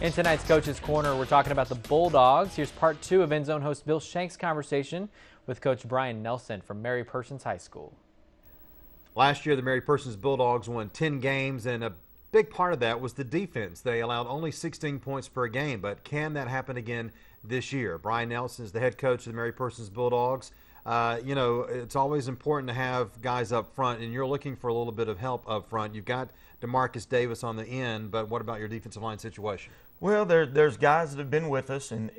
In tonight's Coach's Corner, we're talking about the Bulldogs. Here's part 2 of End Zone host Bill Shank's conversation with Coach Brian Nelson from Mary Persons High School. Last year, the Mary Persons Bulldogs won 10 games, and a big part of that was the defense. They allowed only 16 points per game, but can that happen again this year? Brian Nelson is the head coach of the Mary Persons Bulldogs. You know, it's always important to have guys up front, and you're looking for a little bit of help up front. You've got DeMarcus Davis on the end, but what about your defensive line situation? Well, there's guys that have been with us, and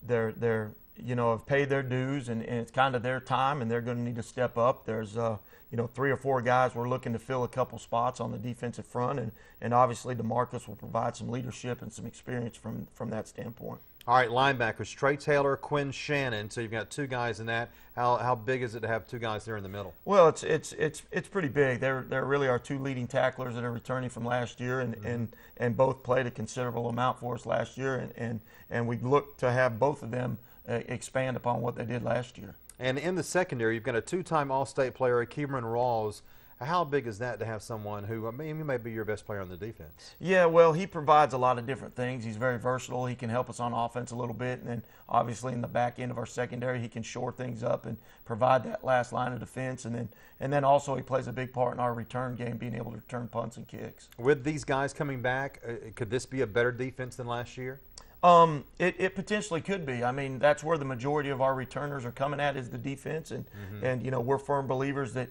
they're you know, have paid their dues, and it's kind of their time, and they're going to need to step up. There's you know, 3 or 4 guys we're looking to fill a couple spots on the defensive front, and obviously DeMarcus will provide some leadership and some experience from that standpoint. All right, linebackers, Trey Taylor, Quinn Shannon. So you've got 2 guys in that. How big is it to have 2 guys there in the middle? Well, it's pretty big. They're really our 2 leading tacklers that are returning from last year, and both played a considerable amount for us last year, and we look to have both of them expand upon what they did last year. And in the secondary, you've got a 2-time All-State player, Cameron Rawls. How big is that to have someone who, I mean, he may be your best player on the defense? Yeah, well, he provides a lot of different things. He's very versatile. He can help us on offense a little bit, and then obviously in the back end of our secondary, he can shore things up and provide that last line of defense. And then also he plays a big part in our return game, being able to return punts and kicks. With these guys coming back, could this be a better defense than last year? It potentially could be. I mean, that's where the majority of our returners are coming at, is the defense, and you know, we're firm believers that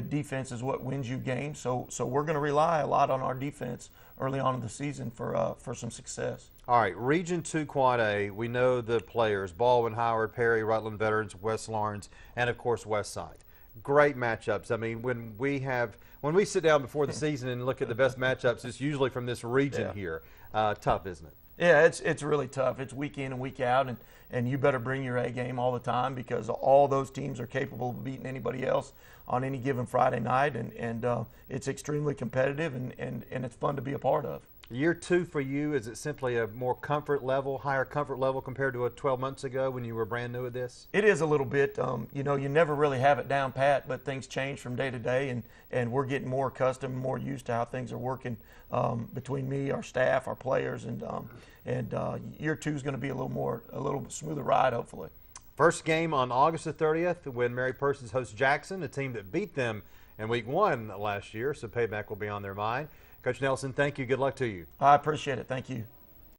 defense is what wins you games. So we're going to rely a lot on our defense early on in the season for some success. All right, Region 2 Quad A, we know the players: Baldwin, Howard, Perry, Rutland Veterans, West Lawrence, and of course West Side. Great matchups. I mean, when we sit down before the season and look at the best matchups, it's usually from this region here. Tough, isn't it? Yeah, it's really tough. It's week in and week out, and you better bring your A game all the time, because all those teams are capable of beating anybody else on any given Friday night, and it's extremely competitive, and it's fun to be a part of. Year 2 for you, is it simply a more comfort level, higher comfort level compared to 12 months ago when you were brand new at this? It is a little bit. You know, you never really have it down pat, but things change from day to day, and we're getting more accustomed, more used to how things are working between me, our staff, our players, and year 2 is going to be a little smoother ride, hopefully. First game on August the 30th when Mary Persons hosts Jackson, a team that beat them in week 1 last year, so payback will be on their mind. Coach Nelson, thank you. Good luck to you. I appreciate it. Thank you.